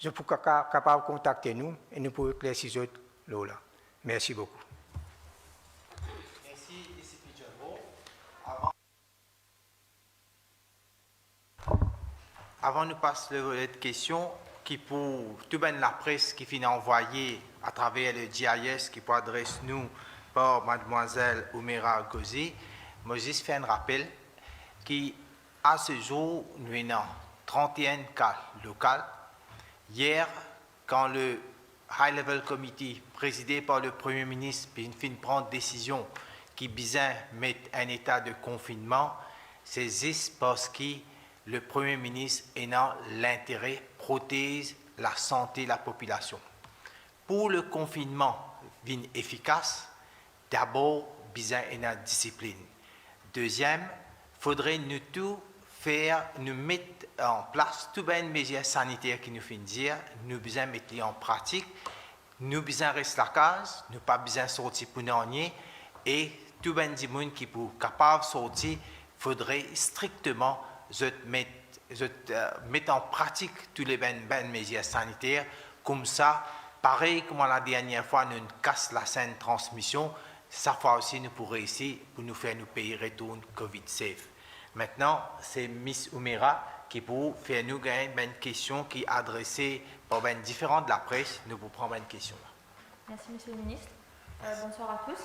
F: je peux capable de contacter nous et nous pouvons éclaircir ces autres là. Merci beaucoup.
B: Merci, DCP Djabo. Avant de passer le volet de questions, qui pour toute la presse qui finit envoyée à travers le GIS qui peut adresser nous par mademoiselle Oumera Gozi, moi juste faire un rappel qu'à ce jour, nous avons 31 cas locaux. Hier, quand le High Level Committee, présidé par le Premier ministre, fin prendre décision qui visait mettre un état de confinement, c'est juste parce que le Premier ministre a l'intérêt de protéger la santé de la population. Pour le confinement efficace, d'abord, besoin de discipline. Deuxième, il faudrait nous tout faire, nous mettre en place toutes les mesures sanitaires qui nous font dire, nous besoin mettre en pratique, nous besoin rester à la case, nous pas besoin sortir pour nous et tout les gens qui sont capables de sortir, il faudrait strictement mettre en pratique toutes les mesures sanitaires, comme ça, pareil comme la dernière fois, nous casse la saine transmission, cette fois aussi nous pourrons réussir pour nous faire nos pays retourner Covid safe. Maintenant, c'est Miss Oumera qui pour faire nous gagner une question qui est adressée par différents de la presse. Nous vous prenons une question.
G: Merci, Monsieur le Ministre. Bonsoir à tous.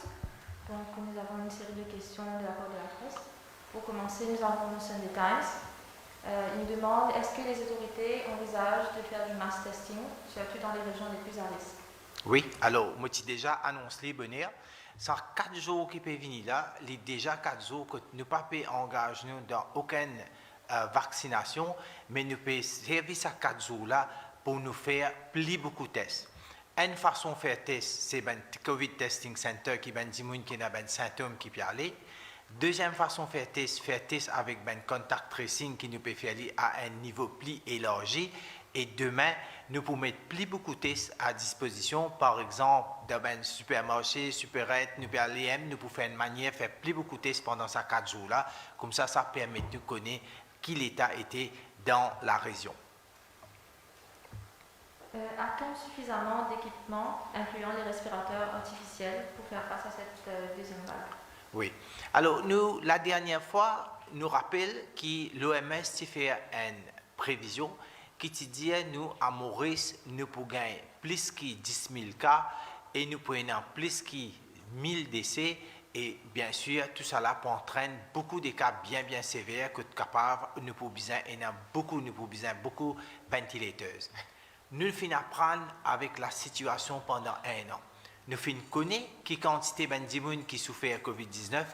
G: Donc, nous avons une série de questions de la part de la presse. Pour commencer, nous avons le Sunday Times. Il nous demande, est-ce que les autorités envisagent de faire du mass testing, surtout dans les régions les plus à risque?
B: Oui, alors, moi, j'ai déjà annoncé bonheur. Ça 4 jours qui peuvent venir là, il y a déjà 4 jours que nous ne pouvons pas engager dans aucune vaccination, mais nous pouvons servir ces 4 jours là pour nous faire plus beaucoup de tests. Une façon de faire test, c'est le COVID Testing Center qui a des symptômes qui peuvent aller. Deuxième façon de faire test avec un contact tracing qui nous peut faire aller à un niveau plus élargi. Et demain, nous pouvons mettre plus beaucoup de tests à disposition. Par exemple, dans un supermarché, supérette, nous pouvons aller, nous pouvons faire une manière de faire plus beaucoup de tests pendant ces 4 jours-là. Comme ça, ça permet de connaître qui l'État était dans la région.
G: A-t-on suffisamment d'équipements, incluant les respirateurs artificiels, pour faire face à cette deuxième vague?
B: Oui. Alors, nous, la dernière fois, nous rappelle que l'OMS a fait une prévision qui dit nous, à Maurice, nous pouvons gagner plus que 10 000 cas et nous pouvons avoir plus que 1000 décès. Et bien sûr, tout cela peut entraîner beaucoup de cas bien sévères que nous pouvons besoin beaucoup de ventilateurs. Nous finissons apprendre avec la situation pendant 1 an. Nous finissons connaître qui quantité de gens qui souffrent de COVID-19,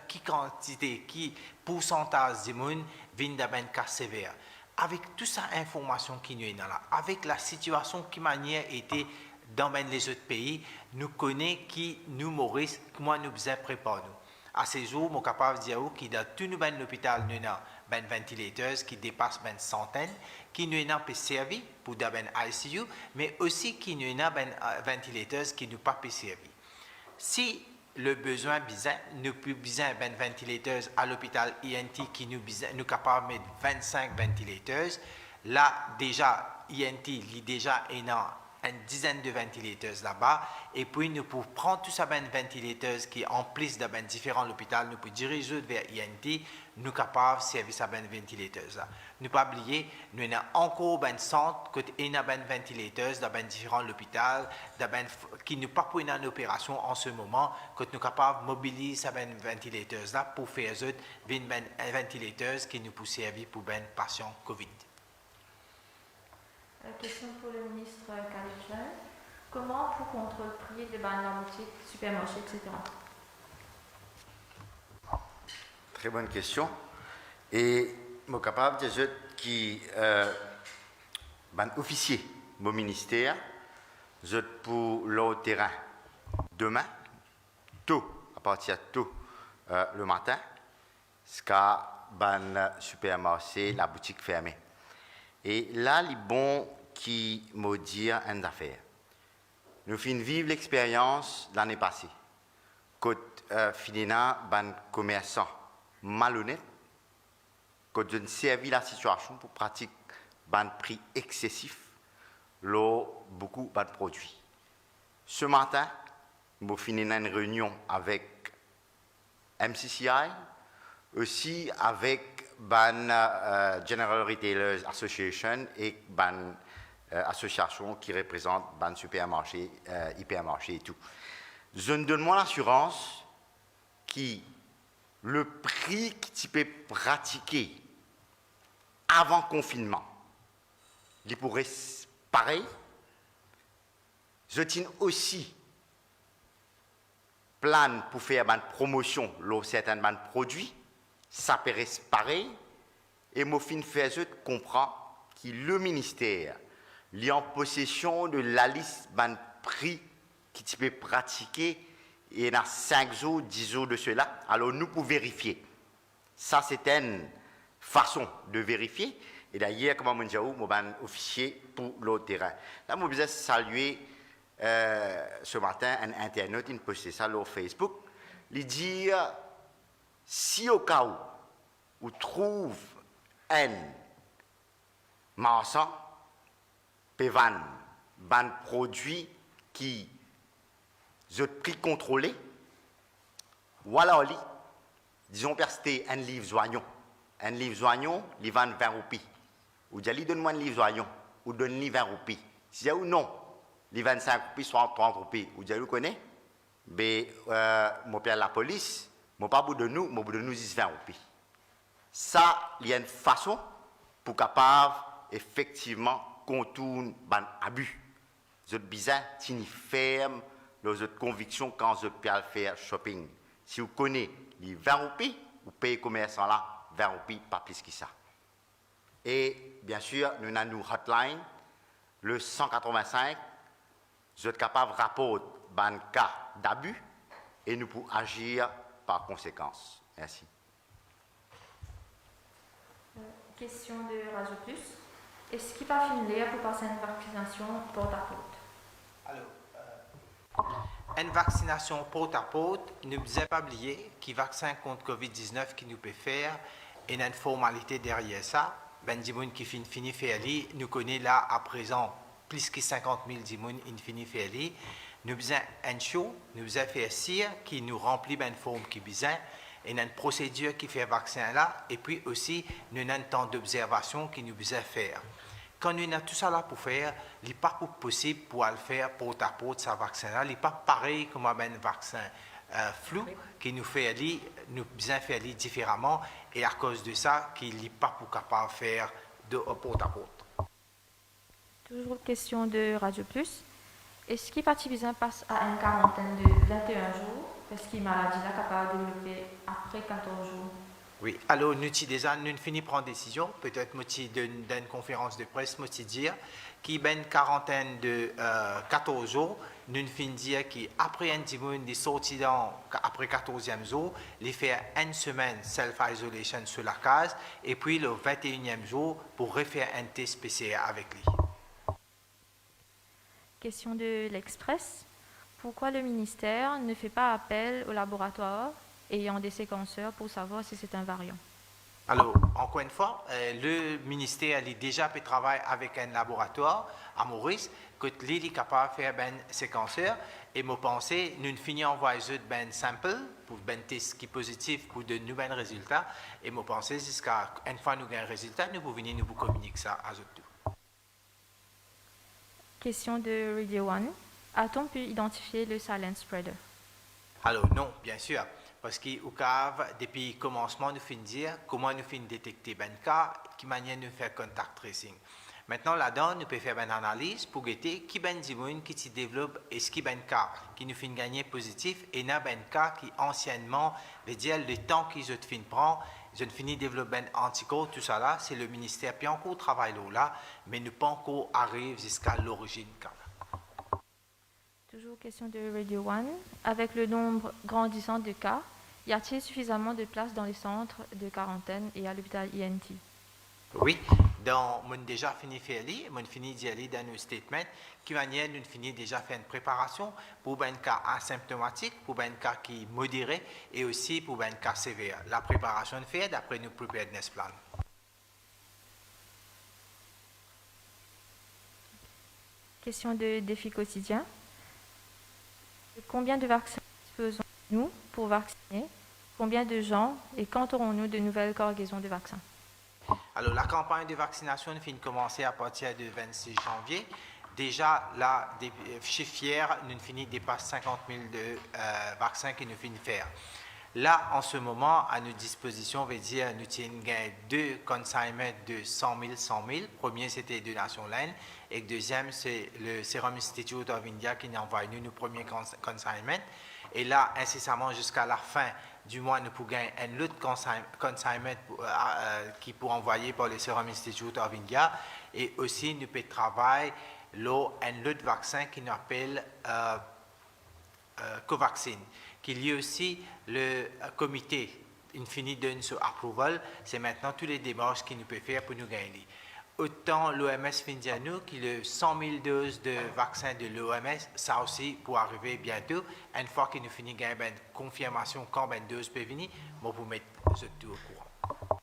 B: qui pourcentage de gens viennent d'un cas sévère. Avec toute cette information qui nous est là, avec la situation qui manière était dans les autres pays, nous connaissons qui nous Maurice, comment nous besoin préparer nous. À ces jours, je suis capable de dire que dans tout l'hôpital, nous avons des ventilateurs qui dépassent une centaine, qui nous ont servi pour des ICU, mais aussi qui nous ont des ventilateurs qui nous pas servi. Si le besoin bizarre, nous avons besoin d'un ventilateur à l'hôpital INT qui nous sommes capables de mettre 25 ventilateurs. Là, déjà, INT, il y a déjà une dizaine de ventilateurs là-bas. Et puis, nous pouvons prendre tous ces ventilateurs qui, en plus de différents hôpitaux, nous pouvons diriger vers INT, nous sommes capables de servir ces ventilateurs-là. Ne pas oublier, nous avons encore un centre qui a un ventilateur dans différents hôpitaux qui ne pas pour une opération en ce moment, que nous sommes capables de mobiliser ces ventilateurs-là pour faire un ventilateur qui nous peut servir pour un patient COVID.
G: Question pour le ministre Khalid. Comment pour contrôler le prix de la boutique, supermarché, etc.
E: Très bonne question. Et je suis capable de dire que ban officier mon ministère, je pour le terrain demain, tôt, à partir de tôt le matin, jusqu'à ban supermarché, la boutique fermée. Et là, les bons qui me disent une affaire. Nous finissons vivre l'expérience l'année passée. Quand finina ban commerçant malhonnête, quand je ne servis la situation pour pratiquer ban prix excessif, l'eau beaucoup ban produits. Ce matin, nous finissons une réunion avec MCCI, aussi avec ban General Retailers Association et ban association qui représente ban supermarché, hypermarché et tout. Je ne donne moi l'assurance que le prix que tu peux pratiquer avant confinement, il pourrait pareil. Je tiens aussi plan pour faire une promotion de certains produits, ça paraît pareil. Et mon fin fait je comprends que le ministère est en possession de la liste de prix qui tu peux pratiquer et dans 5 jours, 10 jours de cela. Alors nous pouvons vérifier. Ça c'est une façon de vérifier. Et d'ailleurs, comme je vous dis, je suis officier pour le terrain. Là, je voudrais saluer ce matin un internaute, il postait ça sur Facebook. Il dit si au cas où vous trouvez un marchand peut vendre un produit qui est prix contrôlé, voilà, disons que c'est un livre joignon. Un livre joignon, il vend 20 roupies. Ou dit, donne-moi un livre joignon, ou donne-lui 20 roupies. Si dit, ou non, les 25 roupies sont 30 roupies. Ou dit, vous connaissez? Mais, mon père la police, mon pas bout de nous, mon bout de nous, 20 roupies. Ça, il y a une façon pour capable, effectivement, contourner l'abus. Vous êtes bizarre, tini ferme, vous êtes conviction quand vous peux faire shopping. Si vous connaissez les 20 roupies, vous payez commerçant là, 20 roupies, pas plus que ça. Et bien sûr, nous avons nos hotline, le 185, vous êtes capable de rapporter un cas d'abus et nous pouvons agir par conséquence. Merci.
G: Question de Radio Plus. Est-ce qu'il va finir pour passer une vaccination porte à porte?
B: Alors, une vaccination porte à porte, ne vous avez pas oublié qu'il vaccin contre Covid-19 qui nous peut faire et une formalité derrière ça. Ben dimoun qui finit faire li, nous connaît là à présent plus que 50 000 dimoun infini faire li. Nous besoin un show, nous besoin faire cire qui nous remplit une forme qui besoin et une procédure qui fait vaccin là et puis aussi nous avons un temps d'observation qui nous besoin faire. Quand nous avons tout ça là pour faire, il n'est pas possible pour le faire porte à porte ce vaccin là, il n'est pas pareil comme un vaccin flou qui nous fait aller, nous besoin faire aller différemment et à cause de ça qu'il n'est pas capable de faire de porte à porte.
G: Toujours une question de Radio Plus. Est-ce qu'il partisan passe à une quarantaine de 21 jours parce qu'il maladie là capable de développer après 14 jours?
B: Oui, alors nous déjà nous finissons prendre décision, peut-être d'une conférence de presse, nous dire qu'il y a une quarantaine de 14 jours, nous finissons dire qu'après un dimoun des sorties après 14e jour, il fait une semaine self-isolation sur la case et puis le 21e jour pour refaire un test PCR avec lui.
G: Question de l'Express. Pourquoi le ministère ne fait pas appel au laboratoire ayant des séquenceurs pour savoir si c'est un variant?
B: Alors, encore une fois, le ministère a déjà fait travailler avec un laboratoire à Maurice, que lui est capable de faire un séquenceur. Et je pense nous finissons envoyer un sample pour un test qui est positif pour de nouveaux résultats. Et je pense jusqu'à une fois nous avons un résultat, nous pouvons venir nous communiquer ça à eux.
G: Question de Radio One. A-t-on pu identifier le silent spreader?
B: Alors non, bien sûr. Parce qu'au CAV, depuis le commencement, nous finissons dire comment nous finissons détecter ben cas, qui manière nous faire contact tracing. Maintenant, là-dedans, nous pouvons faire une analyse pour guetter qui ben dimoun qui se développe et ce qui ben cas qui nous fait gagner positif et n'a ben cas qui anciennement veut dire le temps qu'ils ont fin prend, ils ont fini de développer un anticorps, tout ça là, c'est le ministère qui encore travaille là, mais nous pas encore arrive jusqu'à l'origine cas.
G: Toujours question de Radio One. Avec le nombre grandissant de cas, y a-t-il suffisamment de places dans les centres de quarantaine et à l'hôpital INT?
B: Oui, donc, on a déjà fini de faire on a fini d'y aller dans nos statements, qui manière nous fini déjà faire une préparation pour un cas asymptomatique, pour un cas qui est modéré et aussi pour un cas sévère. La préparation est faite d'après nos preparedness plan.
G: Question de défi quotidien. Combien de vaccins disposons-nous pour vacciner? Combien de gens et quand aurons-nous de nouvelles cargaisons de vaccins?
B: Alors, la campagne de vaccination finit de commencer à partir du 26 janvier. Déjà, là, des chiffres fiers, nous finissons de dépasser 50 000 de vaccins que nous finissons de faire. Là, en ce moment, à notre disposition, on veut dire, nous tenons deux consignments de 100 000. Premier, c'était de Nation Laine. Et le deuxième, c'est le Serum Institute of India qui nous envoie nos premiers consignments. Et là, incessamment, jusqu'à la fin du mois, nous pouvons gagner un autre consignment qui pour envoyer par le Serum Institute of India. Et aussi, nous pouvons travailler un autre vaccin qui nous appelle Covaxin, qu'il y a aussi le comité infini donne ce approval. C'est maintenant tous les démarches qu'il nous peut faire pour nous gagner. Autant l'OMS finit à nous qu'il y a 100 000 doses de vaccins de l'OMS, ça aussi pour arriver bientôt. Une fois qu'il nous finit gagner une confirmation quand une dose peut venir, moi pour mettre tout au courant.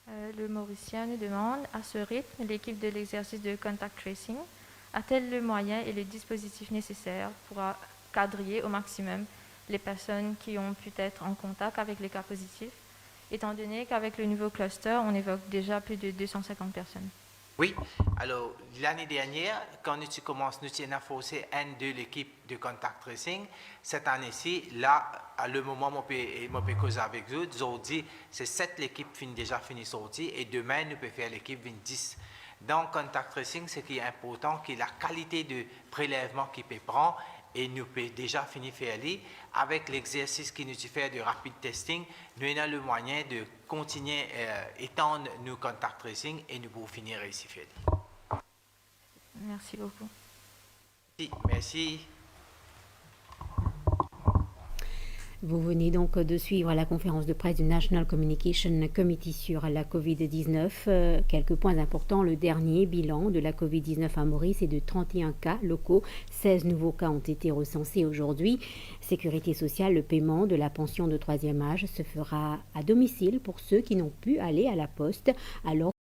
G: Le Mauricien nous demande, à ce rythme, l'équipe de l'exercice de contact tracing a-t-elle le moyen et le dispositif nécessaire pour quadriller au maximum les personnes qui ont pu être en contact avec les cas positifs, étant donné qu'avec le nouveau cluster, on évoque déjà plus de 250 personnes?
B: Oui, alors l'année dernière, quand nous commençons à forcer un de l'équipe de contact tracing, cette année-ci, là, à le moment où je peux causer avec eux, aujourd'hui, c'est 7 l'équipe déjà fini sortie et demain, nous pouvons faire l'équipe 10. Dans contact tracing, ce qui est important, c'est la qualité de prélèvement qu'il peut prendre et nous pouvons déjà finir faire aller. Avec l'exercice qui nous fait de rapid testing, nous avons le moyen de continuer à étendre nos contact tracing et nous pouvons finir ici faire.
G: Merci beaucoup.
B: Merci.
A: Vous venez donc de suivre la conférence de presse du National Communication Committee sur la COVID-19. Quelques points importants. Le dernier bilan de la COVID-19 à Maurice est de 31 cas locaux. 16 nouveaux cas ont été recensés aujourd'hui. Sécurité sociale, le paiement de la pension de troisième âge se fera à domicile pour ceux qui n'ont pu aller à la poste alors